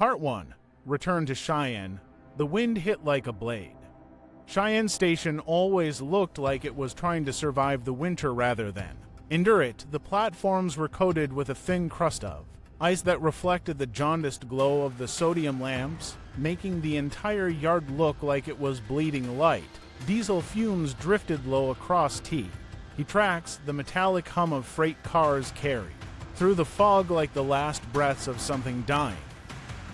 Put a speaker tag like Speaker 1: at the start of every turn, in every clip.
Speaker 1: Part 1. Return to Cheyenne. The wind hit like a blade. Cheyenne Station always looked like it was trying to survive the winter rather than endure it. The platforms were coated with a thin crust of ice that reflected the jaundiced glow of the sodium lamps, making the entire yard look like it was bleeding light. Diesel fumes drifted low across He tracks the metallic hum of freight cars carried through the fog like the last breaths of something dying.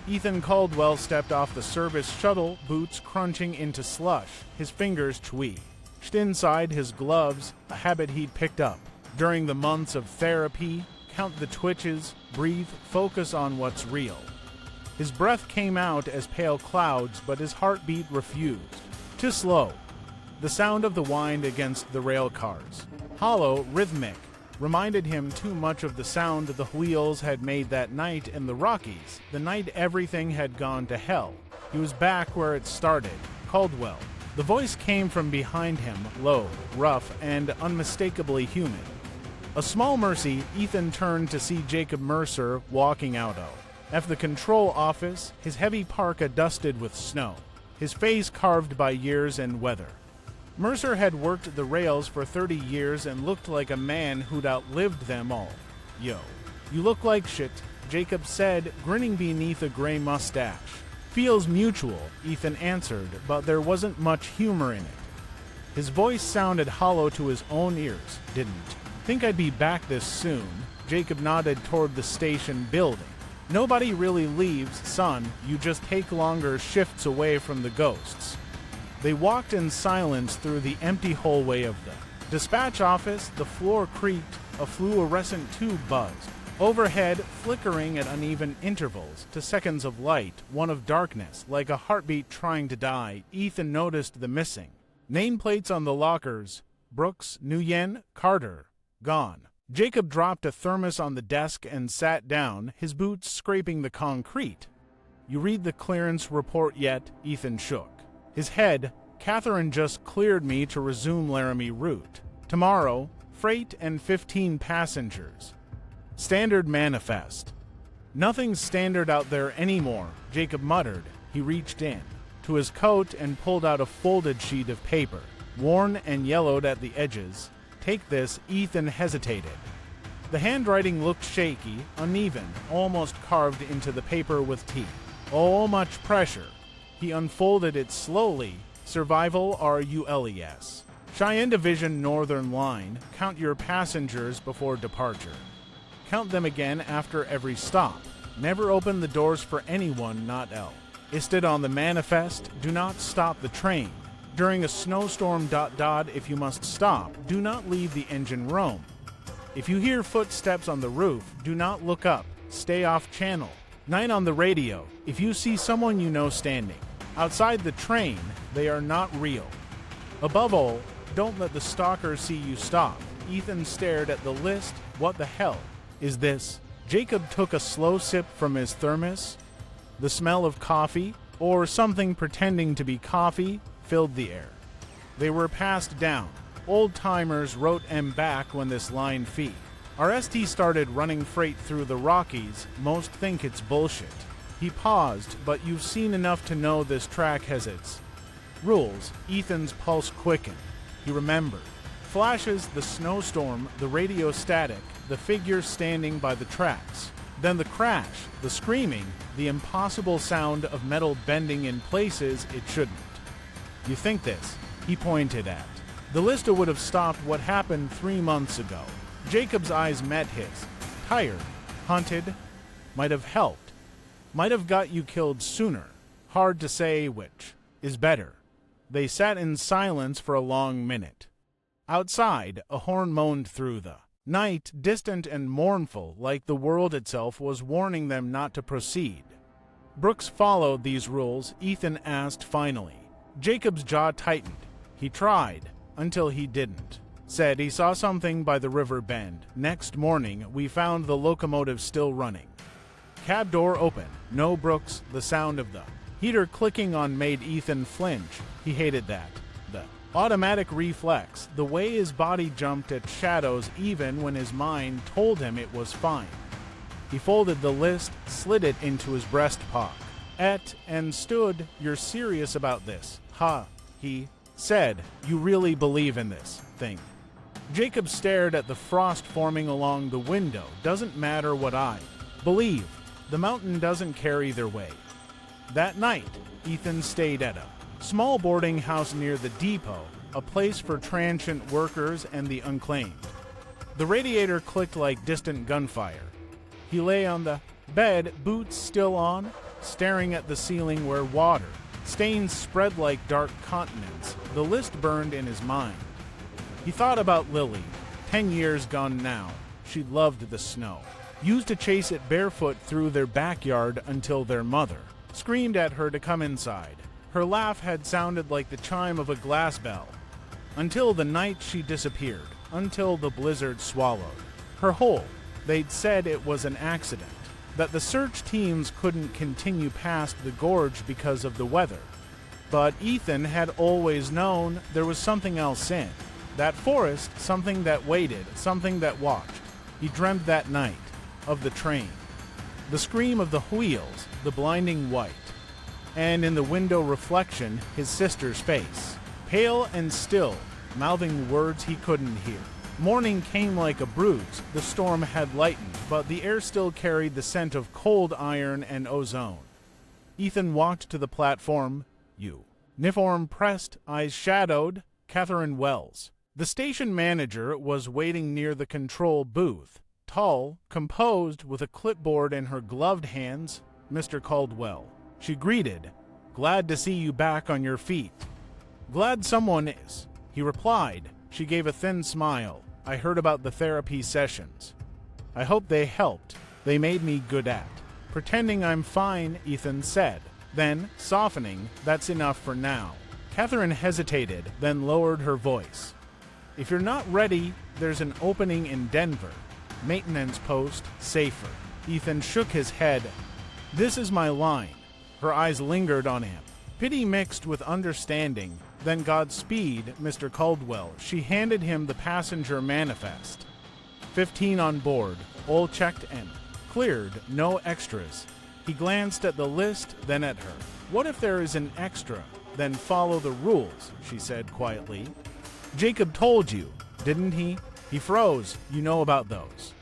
Speaker 1: Ethan Caldwell stepped off the service shuttle, boots crunching into slush, his fingers twitched inside his gloves, a habit he'd picked up during the months of therapy. Count the twitches, breathe, focus on what's real. His breath came out as pale clouds, but his heartbeat refused to slow. The sound of the wind against the rail cars, hollow, rhythmic, reminded him too much of the sound the wheels had made that night in the Rockies, the night everything had gone to hell. He was back where it started. Caldwell. The voice came from behind him, low, rough, and unmistakably human. A small mercy, Ethan turned to see Jacob Mercer walking out of the control office, his heavy parka dusted with snow, his face carved by years and weather. Mercer had worked the rails for 30 years and looked like a man who'd outlived them all. "Yo, you look like shit," Jacob said, grinning beneath a gray mustache. "Feels mutual," Ethan answered, but there wasn't much humor in it. His voice sounded hollow to his own ears. "Didn't think I'd be back this soon." Jacob nodded toward the station building. "Nobody really leaves, son. You just take longer shifts away from the ghosts." They walked in silence through the empty hallway of the dispatch office. The floor creaked, a fluorescent tube buzzed overhead, flickering at uneven intervals to seconds of light, one of darkness, like a heartbeat trying to die. Ethan noticed the missing nameplates on the lockers: Brooks, Nguyen, Carter, gone. Jacob dropped a thermos on the desk and sat down, his boots scraping the concrete. "You read the clearance report yet?" Ethan shook his head. "Catherine just cleared me to resume Laramie route. Tomorrow, freight and 15 passengers. Standard manifest." "Nothing's standard out there anymore," Jacob muttered. He reached in to his coat and pulled out a folded sheet of paper, worn and yellowed at the edges. "Take this." Ethan hesitated. The handwriting looked shaky, uneven, almost carved into the paper with teeth. "Oh, much pressure." He unfolded it slowly. "Survival RULES. Cheyenne Division Northern Line. Count your passengers before departure. Count them again after every stop. Never open the doors for anyone not L. Listed on the manifest. Do not stop the train. During a snowstorm... If you must stop, do not leave the engine room. If you hear footsteps on the roof, do not look up. Stay off channel 9 on the radio. If you see someone you know standing outside the train, they are not real. Above all, don't let the stalker see you stop." Ethan stared at the list. "What the hell is this?" Jacob took a slow sip from his thermos. The smell of coffee, or something pretending to be coffee, filled the air. They were passed down. Old-timers wrote em back when this line feed. RST started running freight through the Rockies. Most think it's bullshit. He paused, "But you've seen enough to know this track has its rules." Ethan's pulse quickened. He remembered flashes, the snowstorm, the radio static, the figure standing by the tracks. Then the crash, the screaming, the impossible sound of metal bending in places it shouldn't. "You think this?" he pointed at. "The Lista would have stopped what happened 3 months ago." Jacob's eyes met his. "Tired, hunted, might have helped. Might have got you killed sooner. Hard to say which is better." They sat in silence for a long minute. Outside, a horn moaned through the night, distant and mournful, like the world itself was warning them not to proceed. "Brooks followed these rules?" Ethan asked finally. Jacob's jaw tightened. "He tried, until he didn't. Said he saw something by the river bend. Next morning, we found the locomotive still running. Cab door open. No Brooks." The sound of the heater clicking on made Ethan flinch. He hated that. The automatic reflex, the way his body jumped at shadows even when his mind told him it was fine. He folded the list, slid it into his breast pocket, and stood. "You're serious about this, huh?" he said. "You really believe in this thing?" Jacob stared at the frost forming along the window. "Doesn't matter what I believe. The mountain doesn't care either way." That night, Ethan stayed at a small boarding house near the depot, a place for transient workers and the unclaimed. The radiator clicked like distant gunfire. He lay on the bed, boots still on, staring at the ceiling where water stains spread like dark continents. The list burned in his mind. He thought about Lily, 10 years gone now. She loved the snow, used to chase it barefoot through their backyard until their mother screamed at her to come inside. Her laugh had sounded like the chime of a glass bell, until the night she disappeared, until the blizzard swallowed her whole. They'd said it was an accident, that the search teams couldn't continue past the gorge because of the weather. But Ethan had always known there was something else in that forest, something that waited, something that watched. He dreamed that night of the train, the scream of the wheels, the blinding white, and in the window reflection, his sister's face, pale and still, mouthing words he couldn't hear. Morning came like a bruise. The storm had lightened, but the air still carried the scent of cold iron and ozone. Ethan walked to the platform. Uniform pressed, eyes shadowed, Catherine Wells. The station manager was waiting near the control booth, tall, composed, with a clipboard in her gloved hands. "Mr. Caldwell," she greeted. "Glad to see you back on your feet." "Glad someone is," he replied. She gave a thin smile. "I heard about the therapy sessions. I hope they helped. They made me good at pretending I'm fine," Ethan said. Then, softening, "That's enough for now." Catherine hesitated, then lowered her voice. "If you're not ready, there's an opening in Denver. Maintenance post, safer." Ethan shook his head. "This is my line." Her eyes lingered on him, pity mixed with understanding. "Then Godspeed, Mr. Caldwell." She handed him the passenger manifest. 15 on board, all checked and cleared, no extras. He glanced at the list, then at her. "What if there is an extra?" "Then follow the rules," she said quietly. "Jacob told you, didn't he?" He froze. "You know about those."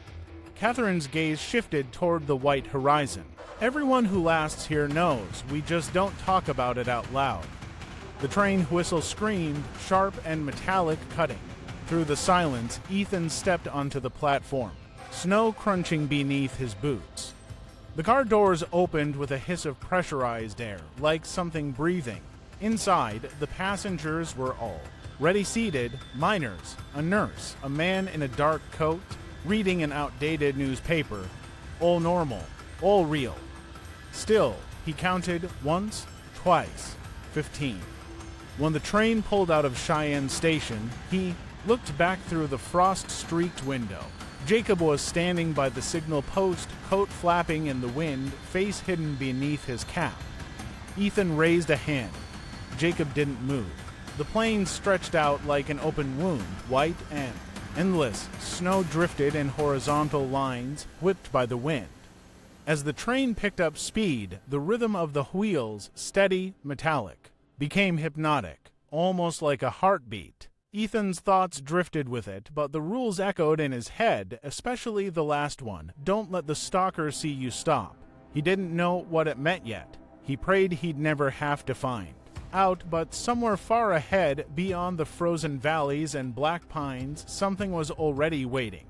Speaker 1: Catherine's gaze shifted toward the white horizon. "Everyone who lasts here knows. We just don't talk about it out loud." The train whistle screamed, sharp and metallic, cutting through the silence. Ethan stepped onto the platform, snow crunching beneath his boots. The car doors opened with a hiss of pressurized air, like something breathing. Inside, the passengers were all ready seated, miners, a nurse, a man in a dark coat, reading an outdated newspaper. All normal, all real. Still, he counted once, twice, 15. When the train pulled out of Cheyenne station, he looked back through the frost-streaked window. Jacob was standing by the signal post, coat flapping in the wind, face hidden beneath his cap. Ethan raised a hand. Jacob didn't move. The plane stretched out like an open wound, white and endless. Snow drifted in horizontal lines, whipped by the wind. As the train picked up speed, the rhythm of the wheels, steady, metallic, became hypnotic, almost like a heartbeat. Ethan's thoughts drifted with it, but the rules echoed in his head, especially the last one. Don't let the stalker see you stop. He didn't know what it meant yet. He prayed he'd never have to find out, but somewhere far ahead, beyond the frozen valleys and black pines, something was already waiting.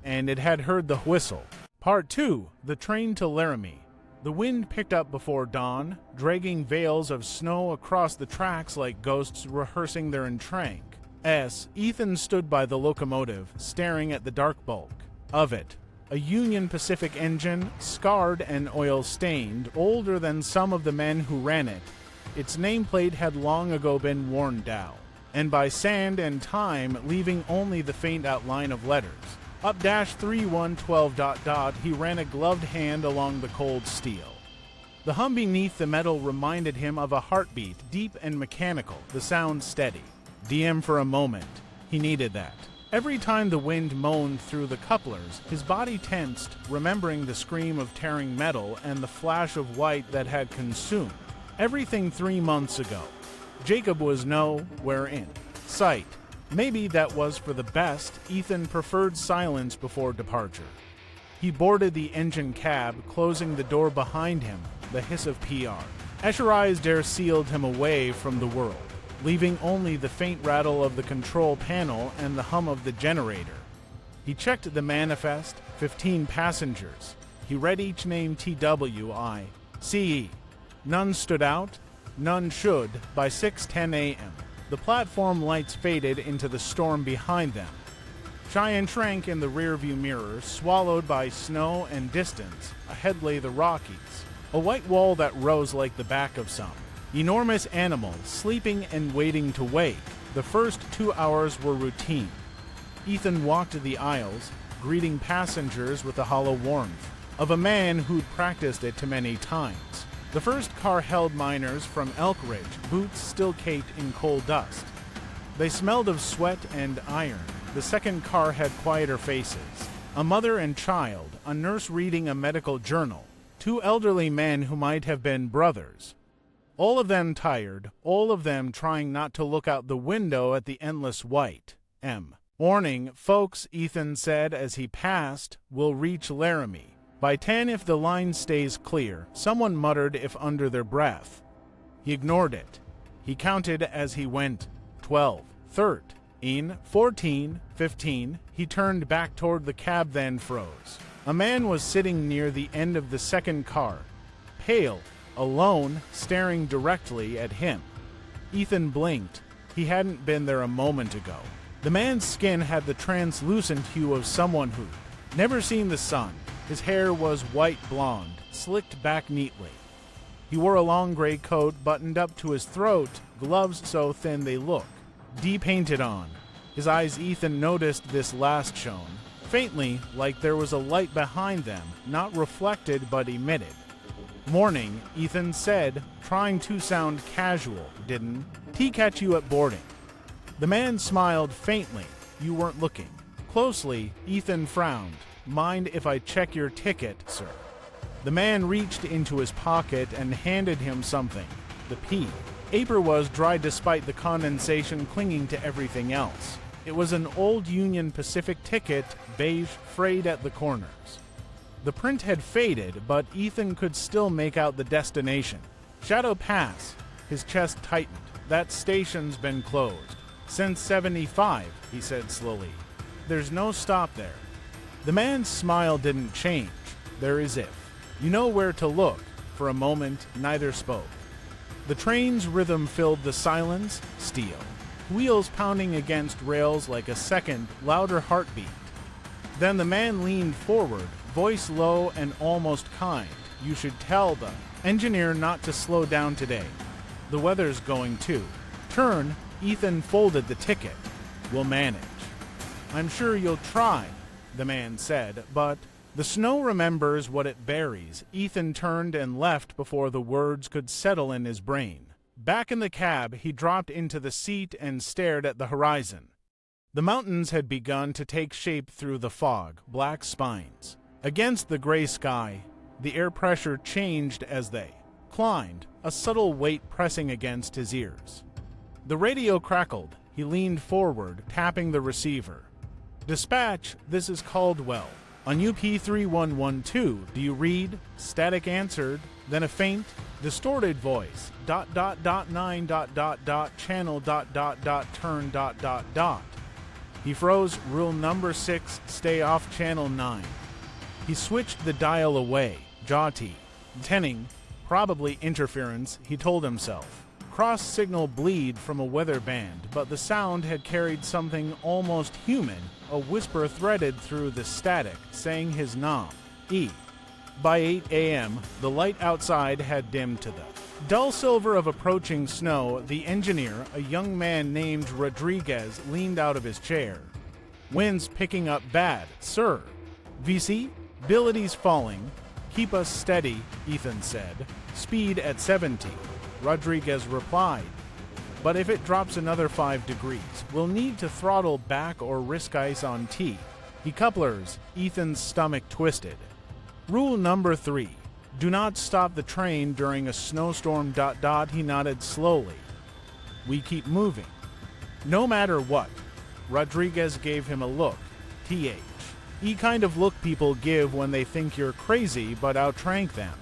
Speaker 1: And it had heard the whistle. Part 2. The train to Laramie. The wind picked up before dawn, dragging veils of snow across the tracks like ghosts rehearsing their entrance. Ethan stood by the locomotive, staring at the dark bulk of it. A Union Pacific engine, scarred and oil-stained, older than some of the men who ran it. Its nameplate had long ago been worn down, and by sand and time, leaving only the faint outline of letters. Up-3112... He ran a gloved hand along the cold steel. The hum beneath the metal reminded him of a heartbeat, deep and mechanical, the sound steady. DM for a moment. He needed that. Every time the wind moaned through the couplers, his body tensed, remembering the scream of tearing metal and the flash of white that had consumed everything 3 months ago. Jacob was nowhere in sight. Maybe that was for the best. Ethan preferred silence before departure. He boarded the engine cab, closing the door behind him, the hiss of PR. Escher's air sealed him away from the world, leaving only the faint rattle of the control panel and the hum of the generator. He checked the manifest, 15 passengers. He read each name TWICE. None stood out, none should. By 6:10 a.m., the platform lights faded into the storm behind them. Cheyenne shrank in the rearview mirror, swallowed by snow and distance. Ahead lay the Rockies, a white wall that rose like the back of some enormous animal, sleeping and waiting to wake. The first 2 hours were routine. Ethan walked the aisles, greeting passengers with the hollow warmth of a man who'd practiced it too many times. The first car held miners from Elk Ridge, boots still caked in coal dust. They smelled of sweat and iron. The second car had quieter faces. A mother and child, a nurse reading a medical journal, 2 elderly men who might have been brothers. All of them tired, all of them trying not to look out the window at the endless white. Warning, folks, Ethan said as he passed, we'll reach Laramie by 10 if the line stays clear. Someone muttered if under their breath. He ignored it. He counted as he went. 12, 13, 14, 15. He turned back toward the cab, then froze. A man was sitting near the end of the second car, pale, alone, staring directly at him. Ethan blinked. He hadn't been there a moment ago. The man's skin had the translucent hue of someone who'd never seen the sun. His hair was white blonde, slicked back neatly. He wore a long gray coat buttoned up to his throat, gloves so thin they looked de-painted on. His eyes, Ethan noticed this last, shone faintly, like there was a light behind them, not reflected but emitted. Morning, Ethan said, trying to sound casual. Didn't he catch you at boarding? The man smiled faintly. You weren't looking closely. Ethan frowned. Mind if I check your ticket, sir? The man reached into his pocket and handed him something. The paper was dry despite the condensation clinging to everything else. It was an old Union Pacific ticket, beige, frayed at the corners. The print had faded, but Ethan could still make out the destination. Shadow Pass. His chest tightened. That station's been closed since 75, he said slowly. There's no stop there. The man's smile didn't change. There is if. You know where to look. For a moment, neither spoke. The train's rhythm filled the silence, steel. Wheels pounding against rails like a second, louder heartbeat. Then the man leaned forward, voice low and almost kind. You should tell the engineer not to slow down today. The weather's going to turn. Ethan folded the ticket. We'll manage. I'm sure you'll try, the man said, but the snow remembers what it buries. Ethan turned and left before the words could settle in his brain. Back in the cab, he dropped into the seat and stared at the horizon. The mountains had begun to take shape through the fog, black spines. Against the gray sky, the air pressure changed as they climbed, a subtle weight pressing against his ears. The radio crackled. He leaned forward, tapping the receiver. Dispatch, this is Caldwell. On UP3112, do you read? Static answered, then a faint, distorted voice. ... 9 ... channel ... turn ... He froze. Rule number 6, stay off channel 9. He switched the dial away. Jaughty. Tenning. Probably interference, he told himself. Cross signal bleed from a weather band, but the sound had carried something almost human, a whisper threaded through the static, saying his nom. By 8 a.m., the light outside had dimmed to the dull silver of approaching snow. The engineer, a young man named Rodriguez, leaned out of his chair. Wind's picking up bad, sir. VC? Ability's falling. Keep us steady, Ethan said. Speed at 70. Rodriguez replied. But if it drops another 5 degrees, We'll need to throttle back or risk ice on T. Decouplers, Ethan's stomach twisted. Rule number 3. Do not stop the train during a snowstorm. He nodded slowly. We keep moving. No matter what. Rodriguez gave him a look. The kind of look people give when they think you're crazy but outrank them.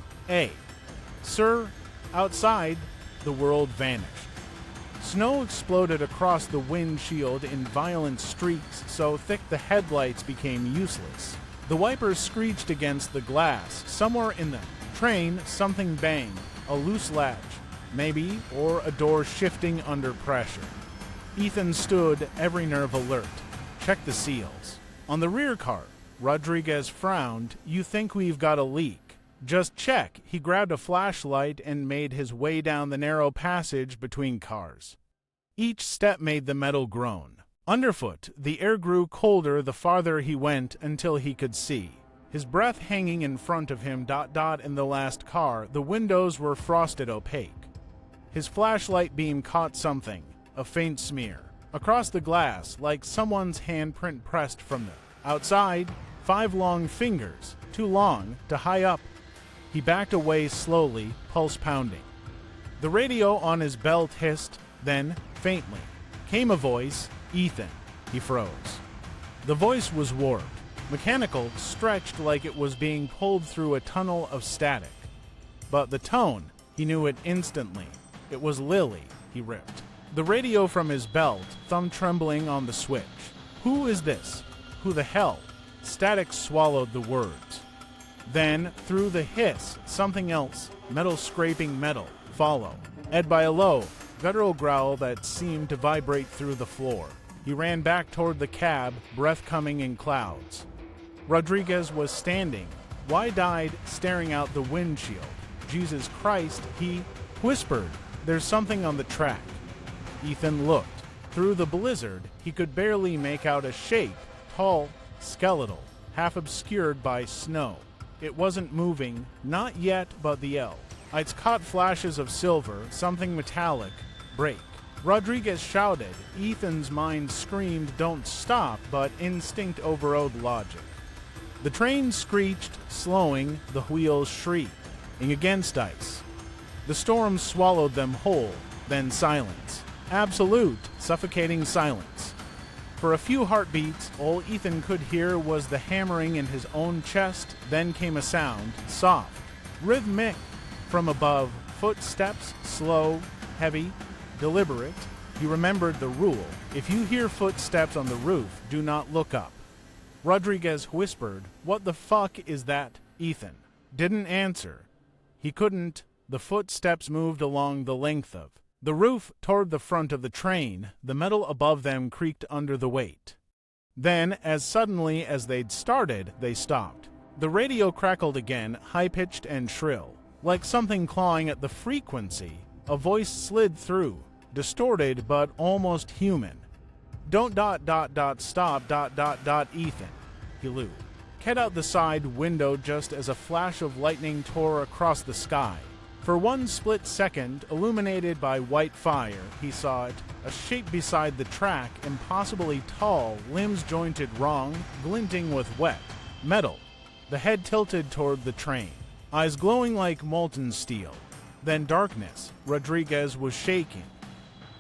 Speaker 1: Sir, outside, the world vanished. Snow exploded across the windshield in violent streaks so thick the headlights became useless. The wipers screeched against the glass. Somewhere in the train, something banged. A loose latch, maybe, or a door shifting under pressure. Ethan stood, every nerve alert. Check the seals. On the rear car, Rodriguez frowned. You think we've got a leak? Just check. He grabbed a flashlight and made his way down the narrow passage between cars. Each step made the metal groan. Underfoot, the air grew colder the farther he went until he could see. His breath hanging in front of him. In the last car, the windows were frosted opaque. His flashlight beam caught something, a faint smear, across the glass like someone's handprint pressed from the outside. 5 long fingers, too long to high up. He backed away slowly, pulse pounding. The radio on his belt hissed, then, faintly, came a voice. Ethan. He froze. The voice was warped, mechanical, stretched like it was being pulled through a tunnel of static. But the tone, he knew it instantly. It was Lily. He ripped the radio from his belt, thumb trembling on the switch. Who is this? Who the hell? Static swallowed the words. Then, through the hiss, something else, metal scraping metal, follow, ed by a low, guttural growl that seemed to vibrate through the floor. He ran back toward the cab, breath coming in clouds. Rodriguez was standing, wide-eyed, staring out the windshield. Jesus Christ, he whispered, "There's something on the track." Ethan looked. Through the blizzard, he could barely make out a shape, tall, skeletal, half obscured by snow. It wasn't moving, not yet, but the L. It's caught flashes of silver, something metallic. Brake. Rodriguez shouted. Ethan's mind screamed, "Don't stop," but instinct overrode logic. The train screeched, slowing, the wheels shrieked, against ice. The storm swallowed them whole, then silence. Absolute, suffocating silence. For a few heartbeats, all Ethan could hear was the hammering in his own chest. Then came a sound, soft, rhythmic. From above, footsteps, slow, heavy, deliberate. He remembered the rule. If you hear footsteps on the roof, do not look up. Rodriguez whispered, "What the fuck is that?" Ethan didn't answer. He couldn't. The footsteps moved along the length of the roof toward the front of the train. The metal above them creaked under the weight. Then, as suddenly as they'd started, they stopped. The radio crackled again, high-pitched and shrill, like something clawing at the frequency. A voice slid through, distorted but almost human. "Don't stop Ethan," he looed. Cut out the side window just as a flash of lightning tore across the sky. For one split second, illuminated by white fire, he saw it, a shape beside the track, impossibly tall, limbs jointed wrong, glinting with wet metal. The head tilted toward the train, eyes glowing like molten steel. Then darkness. Rodriguez was shaking.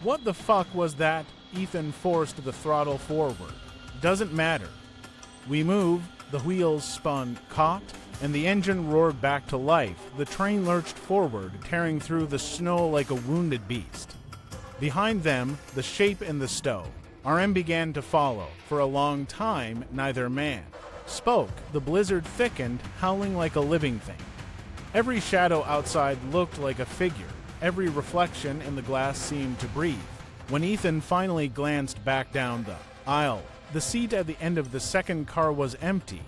Speaker 1: What the fuck was that? Ethan forced the throttle forward. Doesn't matter. We move. The wheels spun, caught, and the engine roared back to life. The train lurched forward, tearing through the snow like a wounded beast. Behind them, the shape in the stow. RM began to follow. For a long time, neither man spoke. The blizzard thickened, howling like a living thing. Every shadow outside looked like a figure. Every reflection in the glass seemed to breathe. When Ethan finally glanced back down the aisle, the seat at the end of the second car was empty.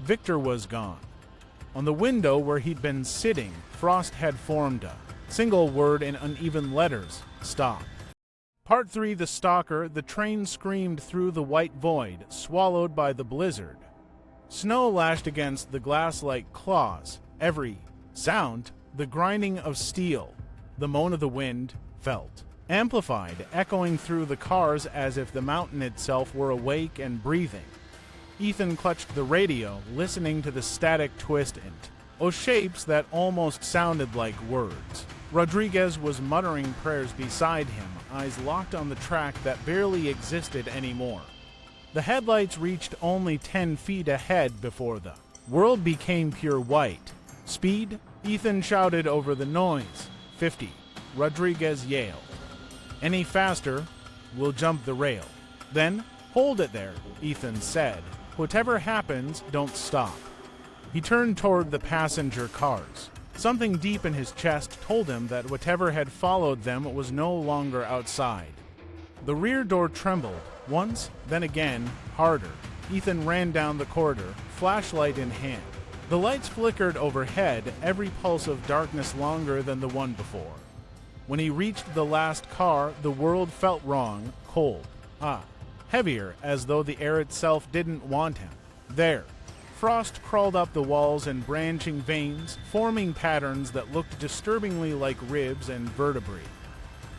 Speaker 1: Victor was gone. On the window where he'd been sitting, frost had formed a single word in uneven letters: stop. Part 3. The Stalker. The train screamed through the white void, swallowed by the blizzard. Snow lashed against the glass like claws. Every sound, the grinding of steel, the moan of the wind, felt. amplified, echoing through the cars as if the mountain itself were awake and breathing. Ethan clutched the radio, listening to the static twist and shapes that almost sounded like words. Rodriguez was muttering prayers beside him, eyes locked on the track that barely existed anymore. The headlights reached only 10 feet ahead before the world became pure white. Speed? Ethan shouted over the noise. 50. Rodriguez yelled. Any faster, we'll jump the rail. Then, hold it there, Ethan said. Whatever happens, don't stop. He turned toward the passenger cars. Something deep in his chest told him that whatever had followed them was no longer outside. The rear door trembled, once, then again, harder. Ethan ran down the corridor, flashlight in hand. The lights flickered overhead, every pulse of darkness longer than the one before. When he reached the last car, the world felt wrong, cold. Heavier, as though the air itself didn't want him. There. Frost crawled up the walls in branching veins, forming patterns that looked disturbingly like ribs and vertebrae.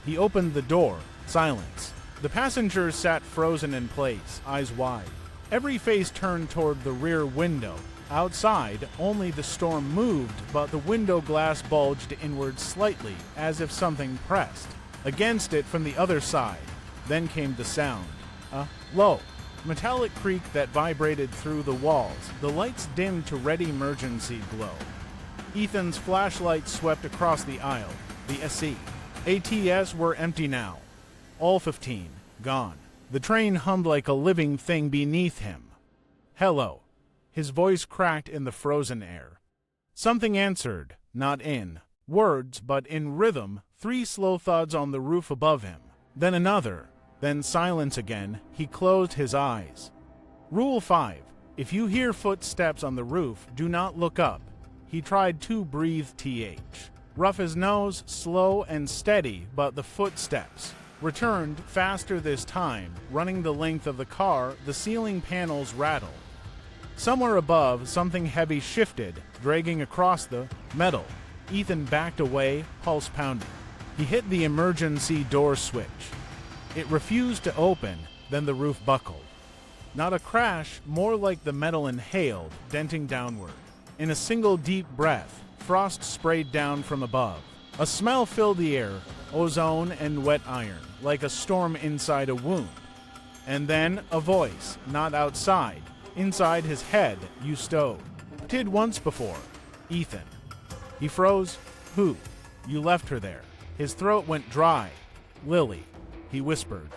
Speaker 1: He opened the door. Silence. The passengers sat frozen in place, eyes wide. Every face turned toward the rear window. Outside, only the storm moved, but the window glass bulged inward slightly, as if something pressed against it from the other side. Then came the sound. Low, metallic creak that vibrated through the walls. The lights dimmed to red emergency glow. Ethan's flashlight swept across the aisle. The SC. ATS were empty now. All 15, gone. The train hummed like a living thing beneath him. Hello. His voice cracked in the frozen air. Something answered, not in words, but in rhythm, 3 slow thuds on the roof above him. Then another. Then silence again. He closed his eyes. Rule 5. If you hear footsteps on the roof, do not look up. He tried to breathe th. Rough as nose, slow and steady, but the footsteps returned faster this time. Running the length of the car, the ceiling panels rattled. Somewhere above, something heavy shifted, dragging across the metal. Ethan backed away, pulse pounding. He hit the emergency door switch. It refused to open, then the roof buckled. Not a crash, more like the metal inhaled, denting downward. In a single deep breath, frost sprayed down from above. A smell filled the air, ozone and wet iron, like a storm inside a wound. And then a voice, not outside, inside his head, you stowed. Did once before. Ethan. He froze. Who? You left her there. His throat went dry. Lily. He whispered.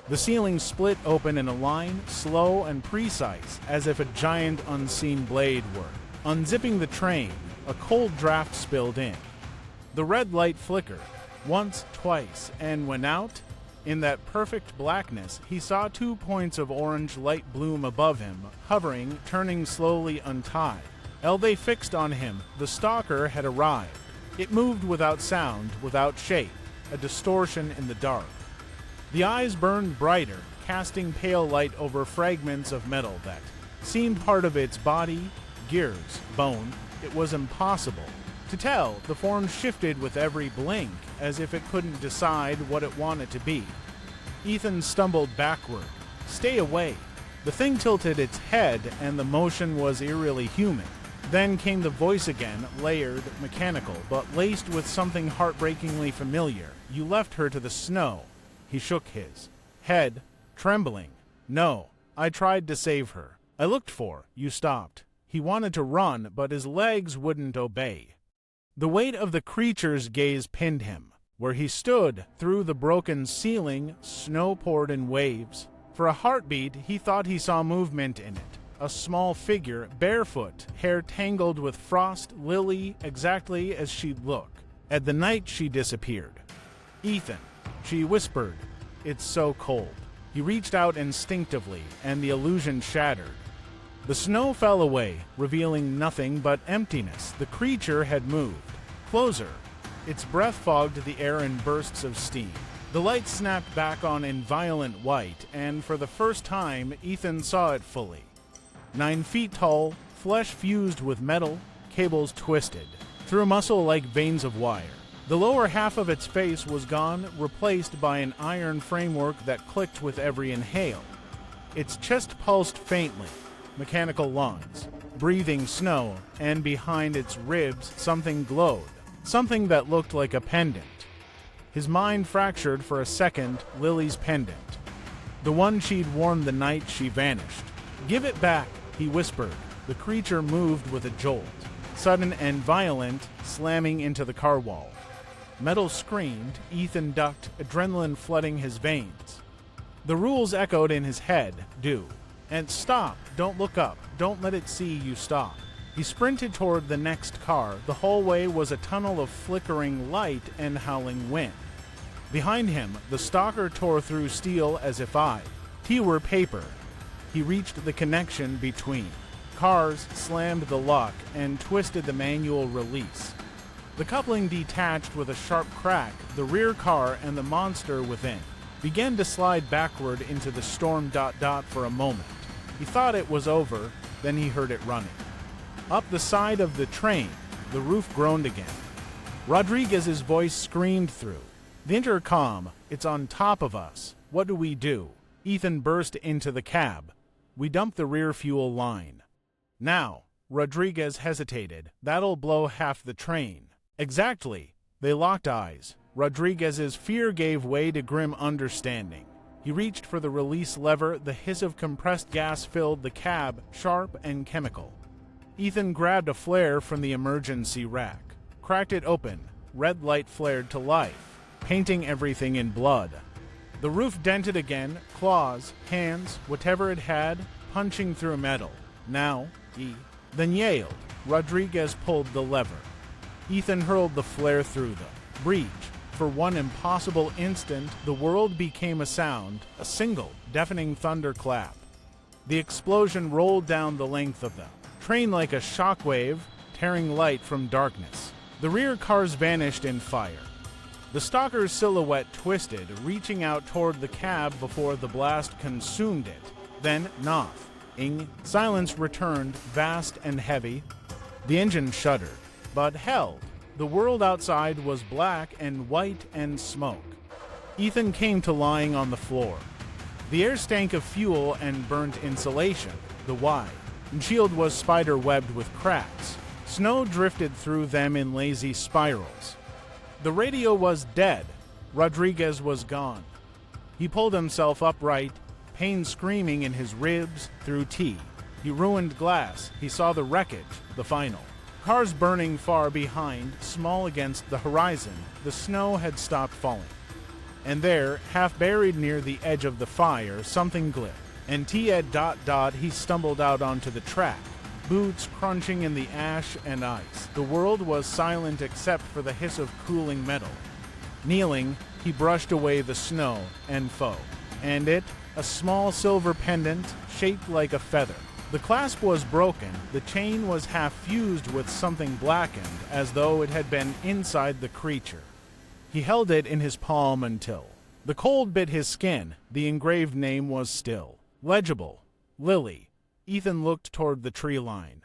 Speaker 1: The ceiling split open in a line, slow and precise, as if a giant unseen blade were unzipping the train. A cold draft spilled in. The red light flickered, once, twice, and went out. In that perfect blackness, he saw 2 points of orange light bloom above him, hovering, turning slowly untied. They fixed on him. The Stalker had arrived. It moved without sound, without shape, a distortion in the dark. The eyes burned brighter, casting pale light over fragments of metal that seemed part of its body, gears, bone. It was impossible to tell. The form shifted with every blink, as if it couldn't decide what it wanted to be. Ethan stumbled backward. Stay away. The thing tilted its head, and the motion was eerily human. Then came the voice again, layered, mechanical, but laced with something heartbreakingly familiar. You left her to the snow. He shook his head, trembling. No, I tried to save her. I looked for you stopped. He wanted to run, but his legs wouldn't obey. The weight of the creature's gaze pinned him. Where he stood, through the broken ceiling, snow poured in waves. For a heartbeat, he thought he saw movement in it. A small figure, barefoot, hair tangled with frost, Lily, exactly as she'd look. At the night she disappeared. Ethan, she whispered, it's so cold. He reached out instinctively, and the illusion shattered. The snow fell away, revealing nothing but emptiness. The creature had moved. Closer. Its breath fogged the air in bursts of steam. The light snapped back on in violent white, and for the first time, Ethan saw it fully. 9 feet tall, flesh fused with metal, cables twisted, through muscle like veins of wire. The lower half of its face was gone, replaced by an iron framework that clicked with every inhale. Its chest pulsed faintly, mechanical lungs, breathing snow, and behind its ribs something glowed, something that looked like a pendant. His mind fractured for a second. Lily's pendant. The one she'd worn the night she vanished. "Give it back," he whispered. The creature moved with a jolt, sudden and violent, slamming into the car wall. Metal screamed. Ethan ducked, adrenaline flooding his veins. The rules echoed in his head. Do. And stop. Don't look up. Don't let it see you stop. He sprinted toward the next car. The hallway was a tunnel of flickering light and howling wind. Behind him, the stalker tore through steel as if he were paper. He reached the connection between. Cars slammed the lock and twisted the manual release. The coupling detached with a sharp crack. The rear car and the monster within began to slide backward into the storm. For a moment. He thought it was over, then he heard it running. Up the side of the train, the roof groaned again. Rodriguez's voice screamed through the intercom, "It's on top of us. What do we do?" Ethan burst into the cab. "We dump the rear fuel line." "Now." Rodriguez hesitated. "That'll blow half the train." "Exactly." They locked eyes. Rodriguez's fear gave way to grim understanding. He reached for the release lever. The hiss of compressed gas filled the cab, sharp and chemical. Ethan grabbed a flare from the emergency rack, cracked it open. Red light flared to life, painting everything in blood. The roof dented again, claws, hands, whatever it had, punching through metal. "Now," he then yelled. Rodriguez pulled the lever. Ethan hurled the flare through the breach. For one impossible instant, the world became a sound, a single, deafening thunderclap. The explosion rolled down the length of the train like a shockwave, tearing light from darkness. The rear cars vanished in fire. The stalker's silhouette twisted, reaching out toward the cab before the blast consumed it. Then, silence returned, vast and heavy. The engine shuddered, but held. The world outside was black and white and smoke. Ethan came to lying on the floor. The air stank of fuel and burnt insulation. The windshield was spider-webbed with cracks. Snow drifted through them in lazy spirals. The radio was dead. Rodriguez was gone. He pulled himself upright, pain screaming in his ribs through tea. He ruined glass. He saw the wreckage, the final. Cars burning far behind, small against the horizon. The snow had stopped falling. And there, half buried near the edge of the fire, something glittered. And he stumbled out onto the track, boots crunching in the ash and ice. The world was silent except for the hiss of cooling metal. Kneeling, he brushed away the snow and foam. And it, a small silver pendant, shaped like a feather. The clasp was broken. The chain was half fused with something blackened, as though it had been inside the creature. He held it in his palm until the cold bit his skin. The engraved name was still legible. Lily. Ethan looked toward the tree line.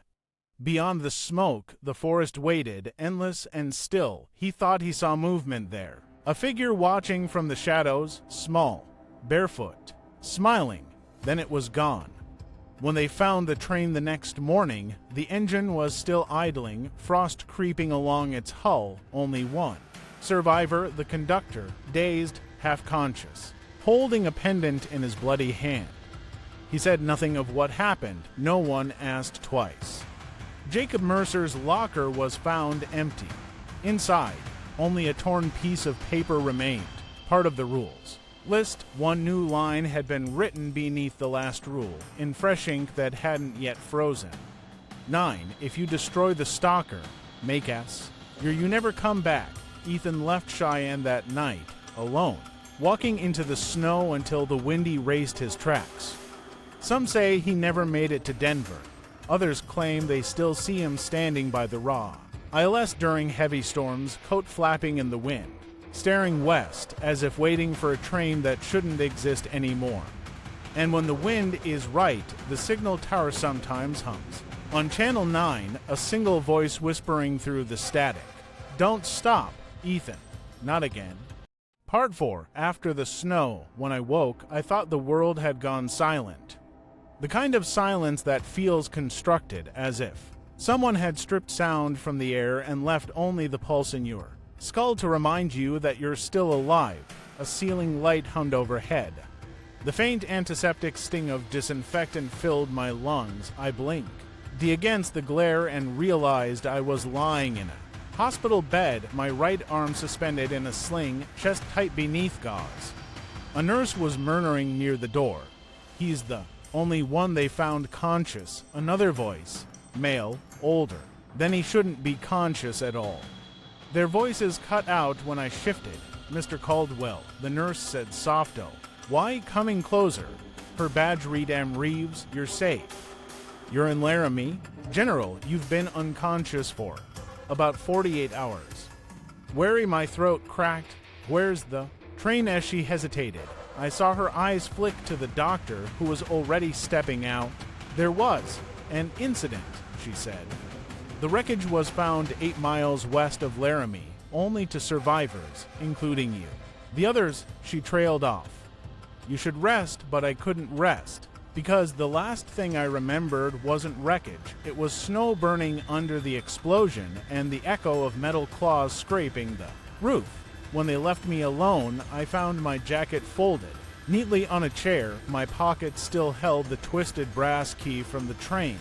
Speaker 1: Beyond the smoke, the forest waited, endless and still. He thought he saw movement there. A figure watching from the shadows, small, barefoot, smiling. Then it was gone. When they found the train the next morning, the engine was still idling, frost creeping along its hull, only one survivor, the conductor, dazed, half-conscious, holding a pendant in his bloody hand. He said nothing of what happened. No one asked twice. Jacob Mercer's locker was found empty. Inside, only a torn piece of paper remained, part of the rules. List, one new line had been written beneath the last rule, in fresh ink that hadn't yet frozen. 9. If you destroy the stalker, make S. You never come back. Ethan left Cheyenne that night, alone, walking into the snow until the wind erased his tracks. Some say he never made it to Denver. Others claim they still see him standing by the raw ILS during heavy storms, coat flapping in the wind, staring west as if waiting for a train that shouldn't exist anymore. And when the wind is right, the signal tower sometimes hums. On Channel 9, a single voice whispering through the static. Don't stop. Ethan, not again. Part 4. After the snow. When I woke, I thought the world had gone silent. The kind of silence that feels constructed, as if someone had stripped sound from the air and left only the pulse in your skull to remind you that you're still alive. A ceiling light hummed overhead. The faint antiseptic sting of disinfectant filled my lungs. I blinked against the glare and realized I was lying in a hospital bed, my right arm suspended in a sling, chest tight beneath gauze. A nurse was murmuring near the door. "He's the only one they found conscious." Another voice, male, older. "Then he shouldn't be conscious at all." Their voices cut out when I shifted. "Mr. Caldwell," the nurse said softo. "Why coming closer?" Her badge read "M. Reeves, you're safe. You're in Laramie. General, you've been unconscious for about 48 hours. Wary, my throat cracked. "Where's the train?" As she hesitated, I saw her eyes flick to the doctor, who was already stepping out. "There was an incident," she said. "The wreckage was found 8 miles west of Laramie, only to survivors, including you. The others," she trailed off. "You should rest," but I couldn't rest, because the last thing I remembered wasn't wreckage. It was snow burning under the explosion and the echo of metal claws scraping the roof. When they left me alone, I found my jacket folded neatly on a chair. My pocket still held the twisted brass key from the train.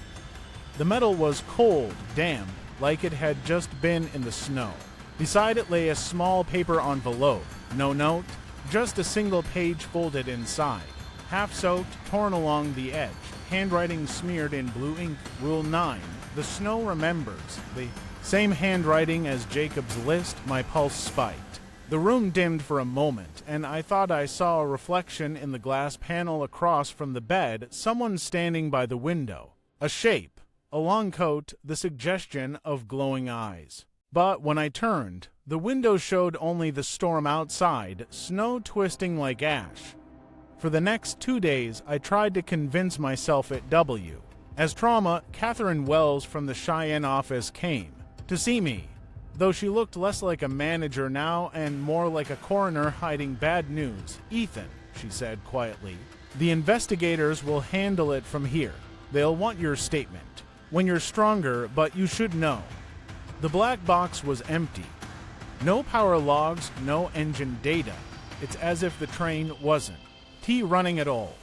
Speaker 1: The metal was cold, damp, like it had just been in the snow. Beside it lay a small paper envelope. No note, just a single page folded inside. Half-soaked, torn along the edge, handwriting smeared in blue ink. Rule 9. The snow remembers. The same handwriting as Jacob's list. My pulse spiked. The room dimmed for a moment, and I thought I saw a reflection in the glass panel across from the bed, someone standing by the window. A shape, a long coat, the suggestion of glowing eyes. But when I turned, the window showed only the storm outside, snow twisting like ash. For the next 2 days, I tried to convince myself it W. As trauma, Catherine Wells from the Cheyenne office came to see me, though she looked less like a manager now and more like a coroner hiding bad news. "Ethan," she said quietly, "the investigators will handle it from here. They'll want your statement when you're stronger, but you should know." The black box was empty. No power logs, no engine data. It's as if the train wasn't running at all.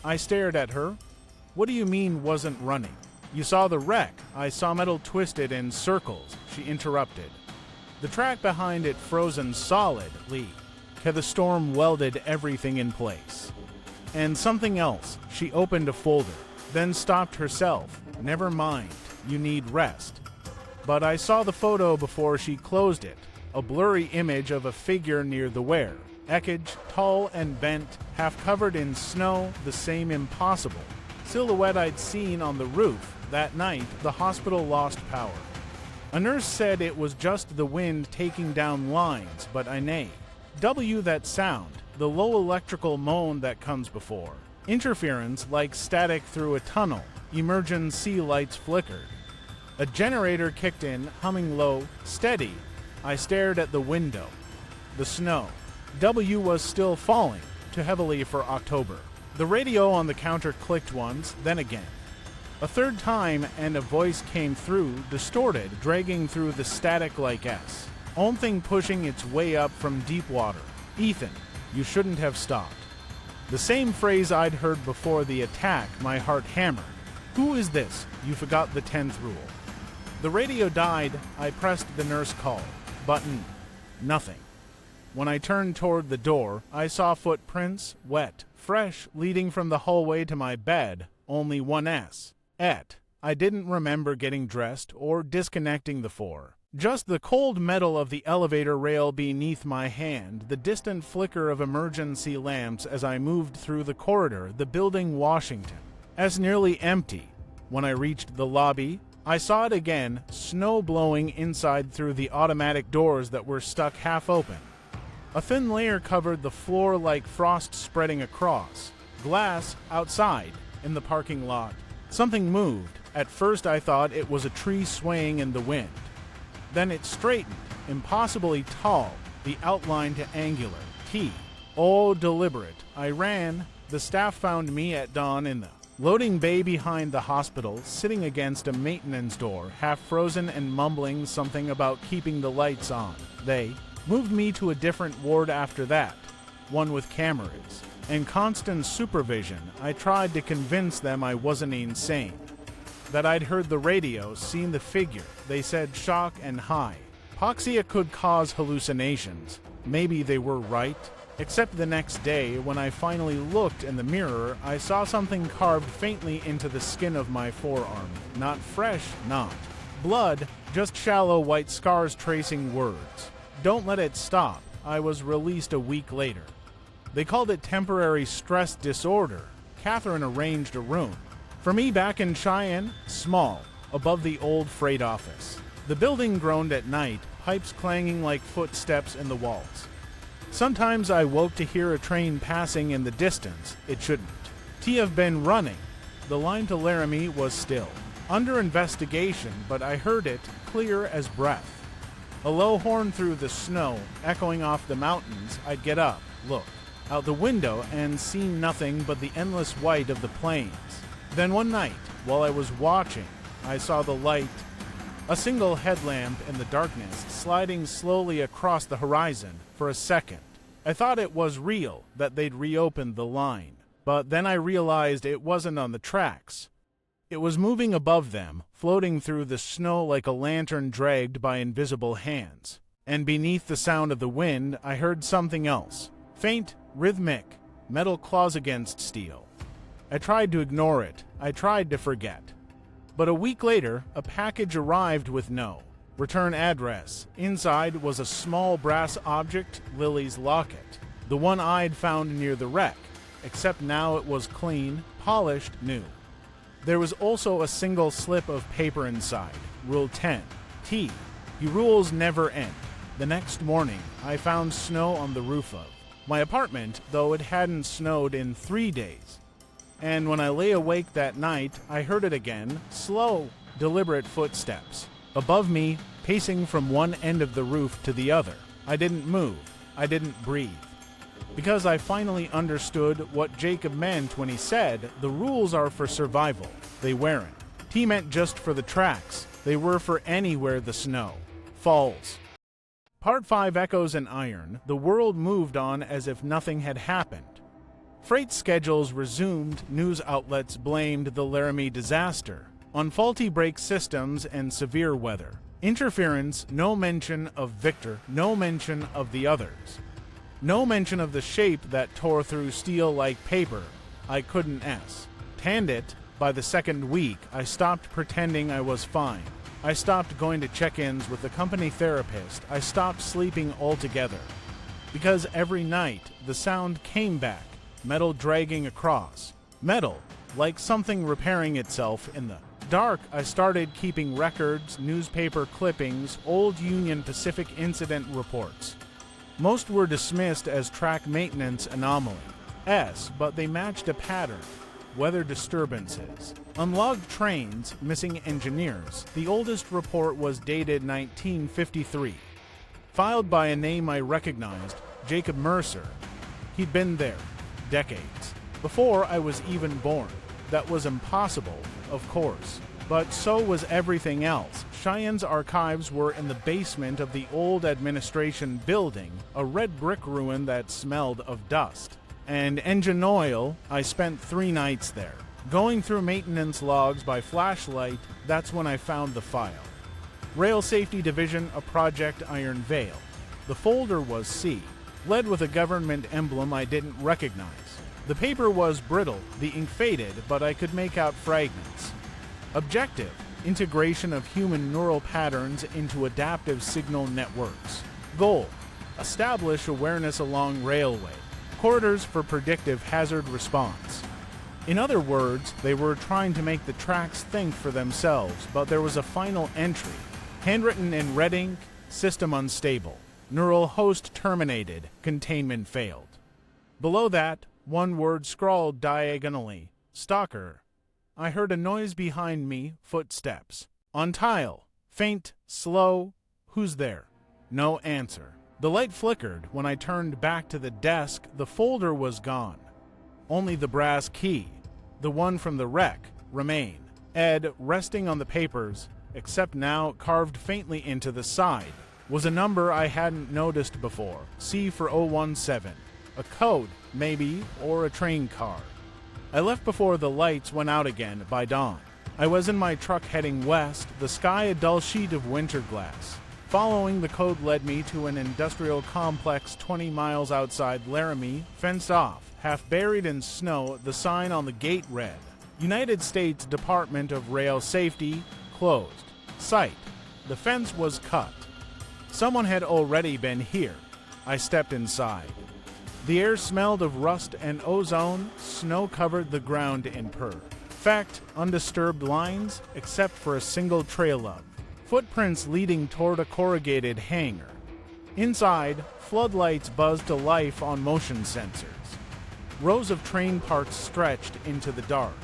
Speaker 1: I stared at her. "What do you mean wasn't running?" "You saw the wreck." "I saw metal twisted in circles," she interrupted. "The track behind it frozen solidly. The storm welded everything in place." "And something else." She opened a folder, then stopped herself. "Never mind. You need rest." But I saw the photo before she closed it. A blurry image of a figure near the weir. Eckage, tall and bent, half covered in snow, the same impossible silhouette I'd seen on the roof that night the hospital lost power. A nurse said it was just the wind taking down lines, but I neighed. That sound, the low electrical moan that comes before interference, like static through a tunnel. Emergency lights flickered. A generator kicked in, humming low, steady. I stared at the window. The snow. Was still falling, too heavily for October. The radio on the counter clicked once, then again. A third time, and a voice came through, distorted, dragging through the static like S. Own thing pushing its way up from deep water. "Ethan, you shouldn't have stopped." The same phrase I'd heard before the attack. My heart hammered. "Who is this? You forgot the 10th rule." The radio died. I pressed the nurse call button. Nothing. When I turned toward the door, I saw footprints, wet, fresh, leading from the hallway to my bed. Only one S. I didn't remember getting dressed or disconnecting the 4. Just the cold metal of the elevator rail beneath my hand, the distant flicker of emergency lamps as I moved through the corridor, the building Washington, as nearly empty. When I reached the lobby, I saw it again, snow blowing inside through the automatic doors that were stuck half open. A thin layer covered the floor like frost spreading across. Glass outside, in the parking lot. Something moved. At first I thought it was a tree swaying in the wind. Then it straightened, impossibly tall, the outline to angular, T. All deliberate. I ran. The staff found me at dawn in the loading bay behind the hospital, sitting against a maintenance door, half frozen and mumbling something about keeping the lights on. They moved me to a different ward after that, one with cameras and constant supervision. I tried to convince them I wasn't insane, that I'd heard the radio, seen the figure. They said shock and high. Hypoxia could cause hallucinations. Maybe they were right. Except the next day, when I finally looked in the mirror, I saw something carved faintly into the skin of my forearm. Not fresh, not blood, just shallow white scars tracing words. Don't let it stop. I was released a week later. They called it temporary stress disorder. Catherine arranged a room for me back in Cheyenne, small, above the old freight office. The building groaned at night, pipes clanging like footsteps in the walls. Sometimes I woke to hear a train passing in the distance. It shouldn't have been running. The line to Laramie was still under investigation, but I heard it clear as breath. A low horn through the snow, echoing off the mountains. I'd get up, look out the window, and see nothing but the endless white of the plains. Then one night, while I was watching, I saw the light, a single headlamp in the darkness, sliding slowly across the horizon. For a second, I thought it was real, that they'd reopened the line. But then I realized it wasn't on the tracks. It was moving above them, floating through the snow like a lantern dragged by invisible hands. And beneath the sound of the wind, I heard something else. Faint, rhythmic, metal claws against steel. I tried to ignore it. I tried to forget. But a week later, a package arrived with no return address. Inside was a small brass object, Lily's locket, the one I'd found near the wreck, except now it was clean, polished, new. There was also a single slip of paper inside. Rule 10. T. Your rules never end. The next morning, I found snow on the roof of my apartment, though it hadn't snowed in 3 days. And when I lay awake that night, I heard it again, slow, deliberate footsteps. Above me, pacing from one end of the roof to the other. I didn't move. I didn't breathe. Because I finally understood what Jacob meant when he said, the rules are for survival. They weren't. He meant just for the tracks. They were for anywhere the snow falls. Part 5 Echoes and Iron. The world moved on as if nothing had happened. Freight schedules resumed. News outlets blamed the Laramie disaster on faulty brake systems and severe weather. Interference, no mention of Victor, no mention of the others. No mention of the shape that tore through steel like paper. I couldn't stand it. By the second week, I stopped pretending I was fine. I stopped going to check-ins with the company therapist. I stopped sleeping altogether. Because every night, the sound came back, metal dragging across. Metal, like something repairing itself in the dark. I started keeping records, newspaper clippings, old Union Pacific incident reports. Most were dismissed as track maintenance anomalies, but they matched a pattern. Weather disturbances, unlogged trains, missing engineers. The oldest report was dated 1953, filed by a name I recognized, Jacob Mercer. He'd been there decades before I was even born. That was impossible, of course. But so was everything else. Cheyenne's archives were in the basement of the old administration building, a red brick ruin that smelled of dust and engine oil. I spent 3 nights there, going through maintenance logs by flashlight. That's when I found the file. Rail Safety Division, a Project Iron Veil. The folder was C, lead with a government emblem I didn't recognize. The paper was brittle, the ink faded, but I could make out fragments. Objective: integration of human neural patterns into adaptive signal networks. Goal: establish awareness along railway corridors for predictive hazard response. In other words, they were trying to make the tracks think for themselves, but there was a final entry, handwritten in red ink: system unstable. Neural host terminated. Containment failed. Below that, one word scrawled diagonally: Stalker. I heard a noise behind me, footsteps. On tile. Faint, slow. Who's there? No answer. The light flickered. When I turned back to the desk, the folder was gone. Only the brass key, the one from the wreck, remained. Ed, resting on the papers, except now carved faintly into the side, was a number I hadn't noticed before. C for 017. A code, maybe, or a train car. I left before the lights went out again by dawn. I was in my truck heading west, the sky a dull sheet of winter glass. Following the code led me to an industrial complex 20 miles outside Laramie, fenced off, half buried in snow. The sign on the gate read, United States Department of Rail Safety, closed. Site. The fence was cut. Someone had already been here. I stepped inside. The air smelled of rust and ozone. Snow covered the ground in perfect, undisturbed lines, except for a single trail of footprints leading toward a corrugated hangar. Inside, floodlights buzzed to life on motion sensors. Rows of train parts stretched into the dark.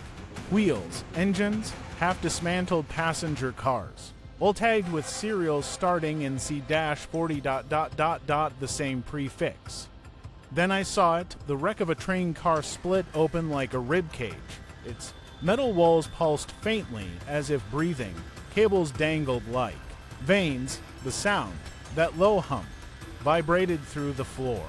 Speaker 1: Wheels, engines, half-dismantled passenger cars, all tagged with serials starting in C-40... the same prefix. Then I saw it, the wreck of a train car split open like a rib cage. Its metal walls pulsed faintly, as if breathing. Cables dangled like veins. The sound, that low hum, vibrated through the floor.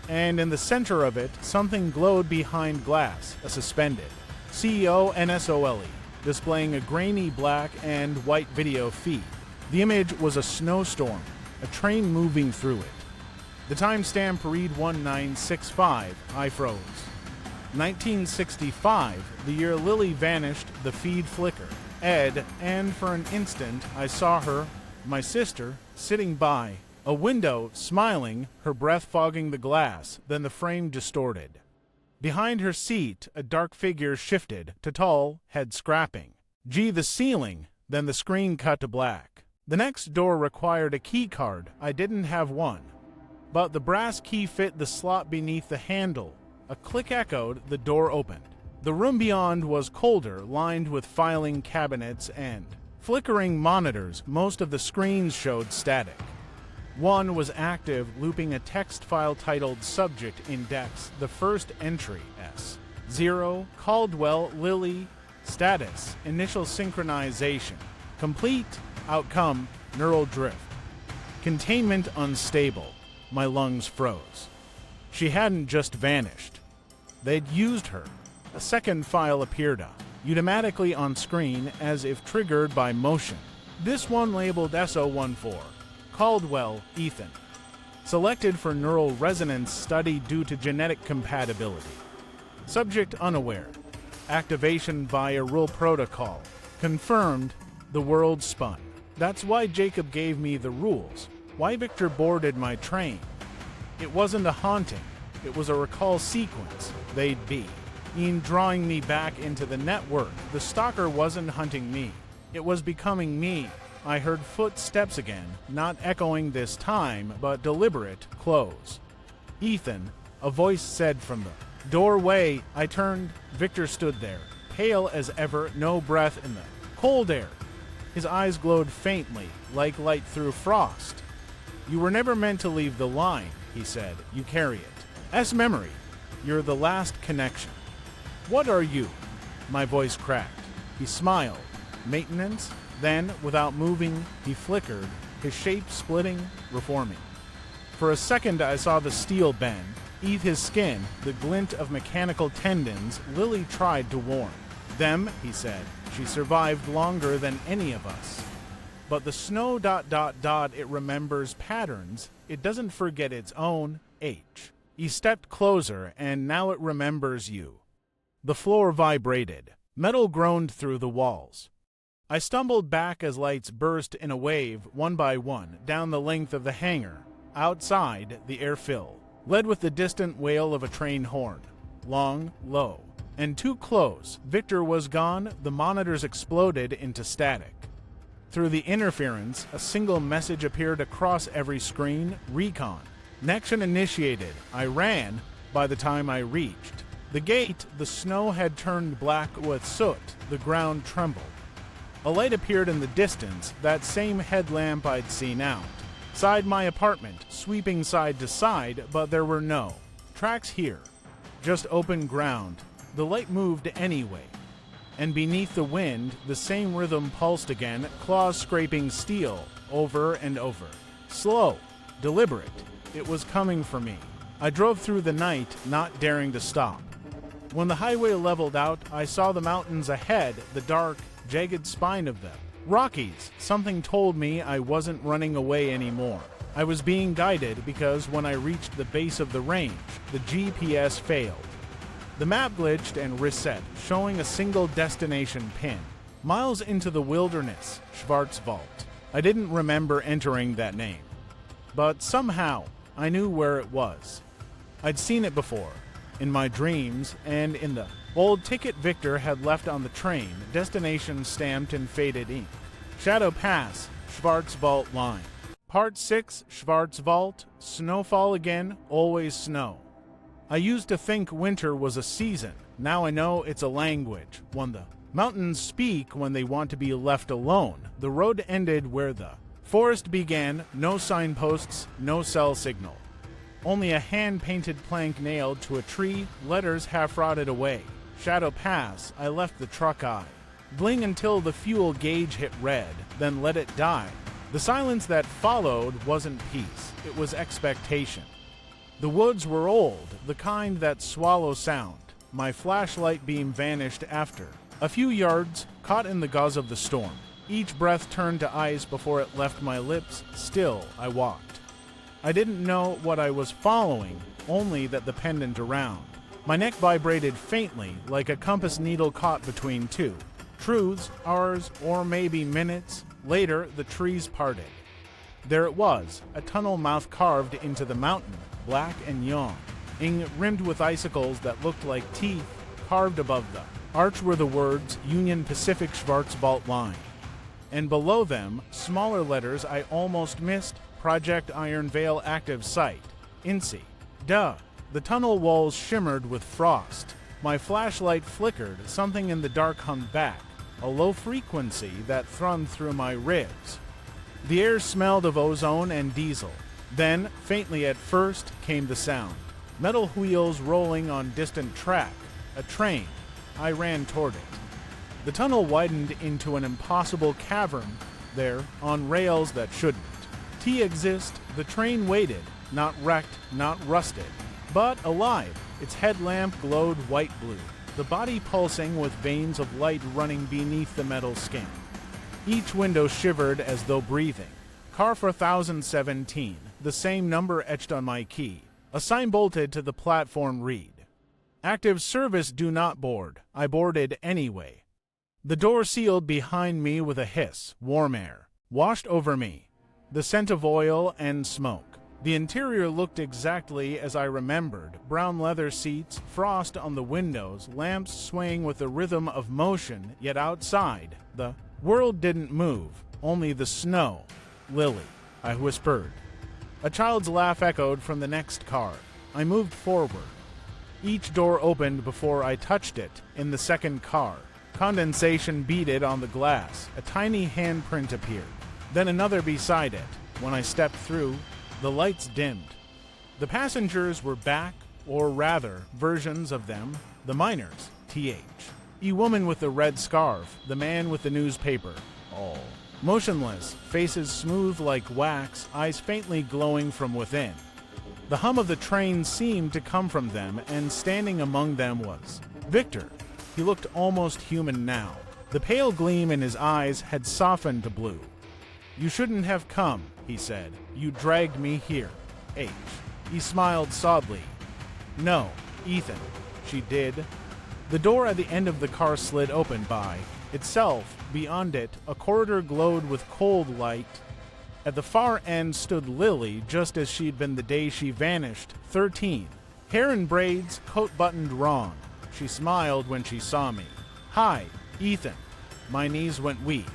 Speaker 1: And in the center of it, something glowed behind glass, a suspended CONSOLE, displaying a grainy black and white video feed. The image was a snowstorm, a train moving through it. The timestamp read 1965. I froze. 1965, the year Lily vanished, the feed flickered. Ed, and for an instant I saw her, my sister, sitting by a window, smiling, her breath fogging the glass, then the frame distorted. Behind her seat, a dark figure shifted to tall, head scrapping. The ceiling, then the screen cut to black. The next door required a key card. I didn't have one, but the brass key fit the slot beneath the handle. A click echoed, the door opened. The room beyond was colder, lined with filing cabinets and flickering monitors. Most of the screens showed static. One was active, looping a text file titled Subject Index. The first entry, S0, Caldwell, Lily, status, initial synchronization, complete, outcome, neural drift, containment unstable. My lungs froze. She hadn't just vanished. They'd used her. A second file appeared automatically on screen as if triggered by motion. This one labeled SO14. Caldwell, Ethan. Selected for neural resonance study due to genetic compatibility. Subject unaware. Activation via rule protocol. Confirmed. The world spun. That's why Jacob gave me the rules. Why Victor boarded my train. It wasn't a haunting. It was a recall sequence. They'd be drawing me back into the network. The stalker wasn't hunting me. It was becoming me. I heard footsteps again, not echoing this time, but deliberate, close. Ethan, a voice said from the doorway. I turned. Victor stood there, pale as ever, no breath in the cold air. His eyes glowed faintly, like light through frost. You were never meant to leave the line, he said. You carry it. S memory. You're the last connection. What are you? My voice cracked. He smiled. Maintenance? Then, without moving, he flickered, his shape splitting, reforming. For a second I saw the steel bend, eat his skin, the glint of mechanical tendons. Lily tried to warn. Them, he said. She survived longer than any of us. But the snow... it remembers patterns. It doesn't forget its own. H. He stepped closer, and now it remembers you. The floor vibrated. Metal groaned through the walls. I stumbled back as lights burst in a wave, one by one, down the length of the hangar. Outside, the air filled, led with the distant wail of a train horn. Long, low, and too close. Victor was gone. The monitors exploded into static. Through the interference, a single message appeared across every screen. Recon. Connection initiated. I ran. By the time I reached the gate, the snow had turned black with soot. The ground trembled. A light appeared in the distance, that same headlamp I'd seen out. Side my apartment, sweeping side to side, but there were no tracks here. Just open ground. The light moved anyway. And beneath the wind, the same rhythm pulsed again, claws scraping steel, over and over. Slow, deliberate. It was coming for me. I drove through the night, not daring to stop. When the highway leveled out, I saw the mountains ahead, the dark, jagged spine of them. Rockies. Something told me I wasn't running away anymore. I was being guided because when I reached the base of the range, the GPS failed. The map glitched and reset, showing a single destination pin. Miles into the wilderness, Schwarzwald. I didn't remember entering that name. But somehow, I knew where it was. I'd seen it before, in my dreams, and in the old ticket Victor had left on the train, destination stamped in faded ink. Shadow Pass, Schwarzwald line. Part 6, Schwarzwald, snowfall again, always snow. I used to think winter was a season. Now I know it's a language, one the mountains speak when they want to be left alone. The road ended where the forest began, no signposts, no cell signal. Only a hand-painted plank nailed to a tree, letters half rotted away. Shadow Pass, I left the truck eye. Bling until the fuel gauge hit red, then let it die. The silence that followed wasn't peace, it was expectation. The woods were old, the kind that swallow sound. My flashlight beam vanished after a few yards, caught in the gauze of the storm. Each breath turned to ice before it left my lips. Still, I walked. I didn't know what I was following, only that the pendant around. My neck vibrated faintly, like a compass needle caught between two truths, hours, or maybe minutes. Later, the trees parted. There it was, a tunnel mouth carved into the mountain, black and yawning, rimmed with icicles that looked like teeth. Carved above the arch were the words Union Pacific Schwarzwald line. And below them, smaller letters I almost missed, Project Iron Veil active site, INSEE. Duh. The tunnel walls shimmered with frost. My flashlight flickered, something in the dark hummed back, a low frequency that thrummed through my ribs. The air smelled of ozone and diesel. Then, faintly at first, came the sound. Metal wheels rolling on distant track. A train. I ran toward it. The tunnel widened into an impossible cavern there, on rails that shouldn't. Exist, the train waited, not wrecked, not rusted, but alive. Its headlamp glowed white-blue, the body pulsing with veins of light running beneath the metal skin. Each window shivered as though breathing. Car 4017, the same number etched on my key. A sign bolted to the platform read, Active service do not board. I boarded anyway. The door sealed behind me with a hiss. Warm air washed over me. The scent of oil and smoke. The interior looked exactly as I remembered. Brown leather seats, frost on the windows, lamps swaying with the rhythm of motion, yet outside, the world didn't move, only the snow. Lily, I whispered. A child's laugh echoed from the next car. I moved forward. Each door opened before I touched it. In the second car, condensation beaded on the glass. A tiny handprint appeared. Then another beside it. When I stepped through, the lights dimmed. The passengers were back, or rather, versions of them. The miners, a woman with the red scarf, the man with the newspaper, all motionless, faces smooth like wax, eyes faintly glowing from within. The hum of the train seemed to come from them, and standing among them was Victor. He looked almost human now. The pale gleam in his eyes had softened to blue. You shouldn't have come, he said. You dragged me here. He smiled sadly. No, Ethan. She did. The door at the end of the car slid open by itself. Beyond it, a corridor glowed with cold light. At the far end stood Lily, just as she'd been the day she vanished, 13. Hair in braids, coat buttoned wrong. She smiled when she saw me. Hi, Ethan. My knees went weak.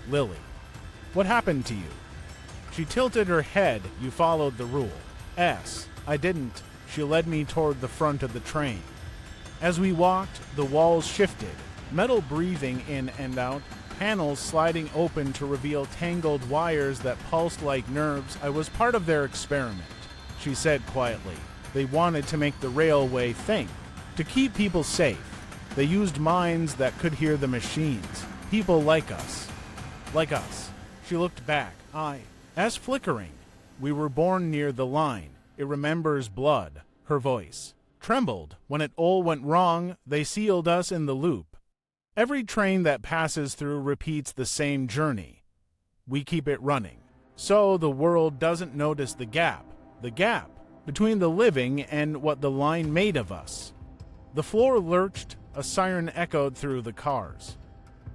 Speaker 1: Lily. What happened to you? She tilted her head. You followed the rule. I didn't. She led me toward the front of the train. As we walked, the walls shifted, metal breathing in and out, panels sliding open to reveal tangled wires that pulsed like nerves. I was part of their experiment, she said quietly. They wanted to make the railway think, to keep people safe. They used minds that could hear the machines. People like us. Like us. She looked back, eyes flickering. We were born near the line. It remembers blood. Her voice trembled. When it all went wrong, they sealed us in the loop. Every train that passes through repeats the same journey. We keep it running. So the world doesn't notice the gap between the living and what the line made of us. The floor lurched, a siren echoed through the cars.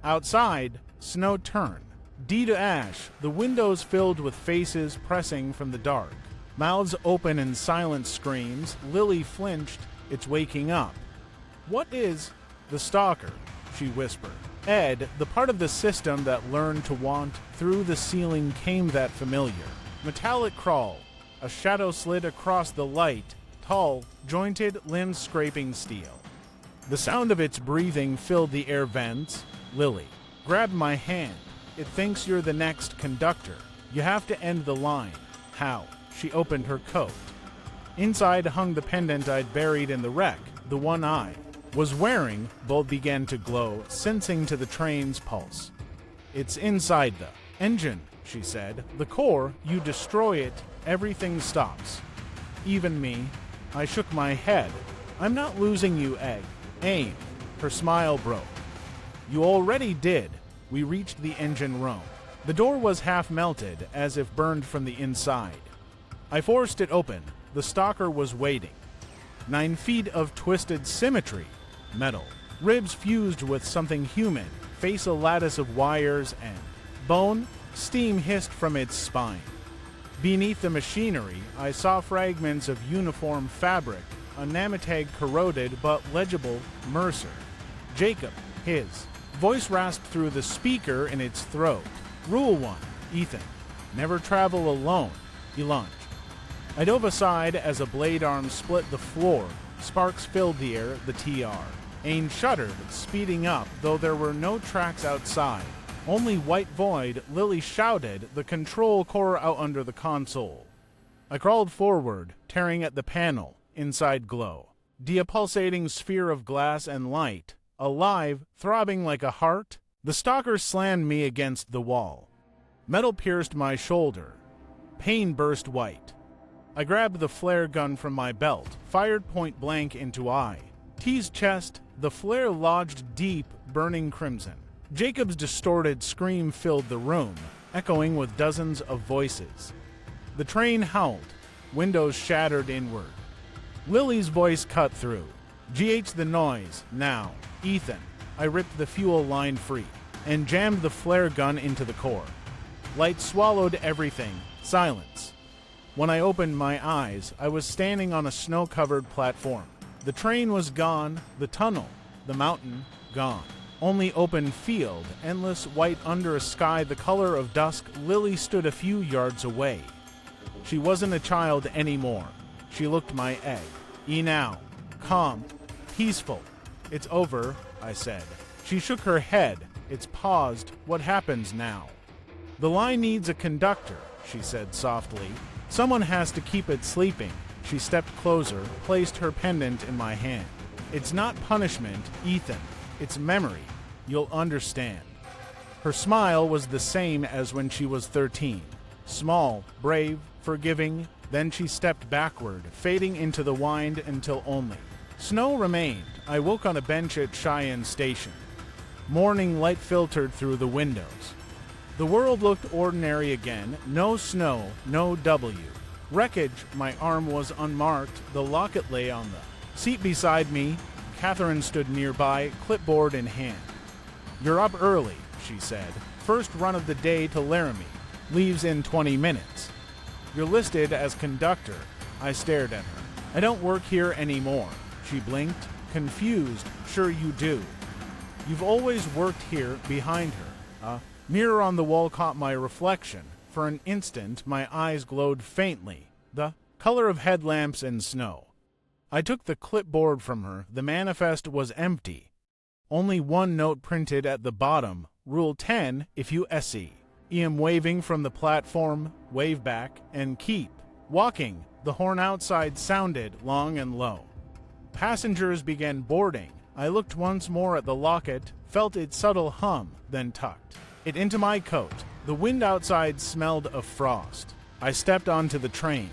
Speaker 1: Outside, snow turned. D to ash, the windows filled with faces pressing from the dark. Mouths open in silent screams. Lily flinched. It's waking up. What is the Stalker? She whispered. Ed, the part of the system that learned to want. Through the ceiling came that familiar metallic crawl. A shadow slid across the light, tall, jointed, limbs scraping steel. The sound of its breathing filled the air vents. Lily grabbed my hand. It thinks you're the next conductor. You have to end the line. How? She opened her coat. Inside hung the pendant I'd buried in the wreck. The one I was wearing. Both began to glow, sensing to the train's pulse. It's inside the engine, she said. The core, you destroy it, everything stops. Even me. I shook my head. I'm not losing you, Egg. Aim. Her smile broke. You already did. We reached the engine room. The door was half melted, as if burned from the inside. I forced it open. The Stalker was waiting. 9 feet of twisted symmetry. Metal. Ribs fused with something human. Face a lattice of wires and bone. Steam hissed from its spine. Beneath the machinery, I saw fragments of uniform fabric. A namatag corroded but legible. Mercer. Jacob. His voice rasped through the speaker in its throat. Rule 1. Ethan. Never travel alone. He lunged. I dove aside as a blade arm split the floor. Sparks filled the air, the TR. Ain shuddered, speeding up, though there were no tracks outside. Only white void. Lily shouted, the control core out under the console. I crawled forward, tearing at the panel. Inside glow. A pulsating sphere of glass and light. Alive, throbbing like a heart. The Stalker slammed me against the wall. Metal pierced my shoulder. Pain burst white. I grabbed the flare gun from my belt, fired point blank into T's chest. The flare lodged deep, burning crimson. Jacob's distorted scream filled the room, echoing with dozens of voices. The train howled. Windows shattered inward. Lily's voice cut through. GH the noise, now. Ethan. I ripped the fuel line free and jammed the flare gun into the core. Light swallowed everything. Silence. When I opened my eyes, I was standing on a snow-covered platform. The train was gone, the tunnel, the mountain, gone. Only open field, endless white under a sky the color of dusk. Lily stood a few yards away. She wasn't a child anymore. She looked my egg. Now. Calm. Peaceful. It's over, I said. She shook her head. It's paused. What happens now? The line needs a conductor, she said softly. Someone has to keep it sleeping. She stepped closer, placed her pendant in my hand. It's not punishment, Ethan. It's memory. You'll understand. Her smile was the same as when she was 13. Small, brave, forgiving. Then she stepped backward, fading into the wind until only snow remained. I woke on a bench at Cheyenne station. Morning light filtered through the windows. The world looked ordinary again. No snow, no W. Wreckage. My arm was unmarked. The locket lay on the seat beside me. Catherine stood nearby, clipboard in hand. You're up early, she said. First run of the day to Laramie. Leaves in 20 minutes. You're listed as conductor. I stared at her. I don't work here anymore. She blinked, confused. Sure you do. You've always worked here. Behind her. A mirror on the wall caught my reflection. For an instant, my eyes glowed faintly. The color of headlamps and snow. I took the clipboard from her. The manifest was empty. Only one note printed at the bottom, Rule 10 if you SE. Am waving from the platform, wave back, and keep walking. The horn outside sounded long and low. Passengers began boarding. I looked once more at the locket, felt its subtle hum, then tucked it into my coat. The wind outside smelled of frost. I stepped onto the train.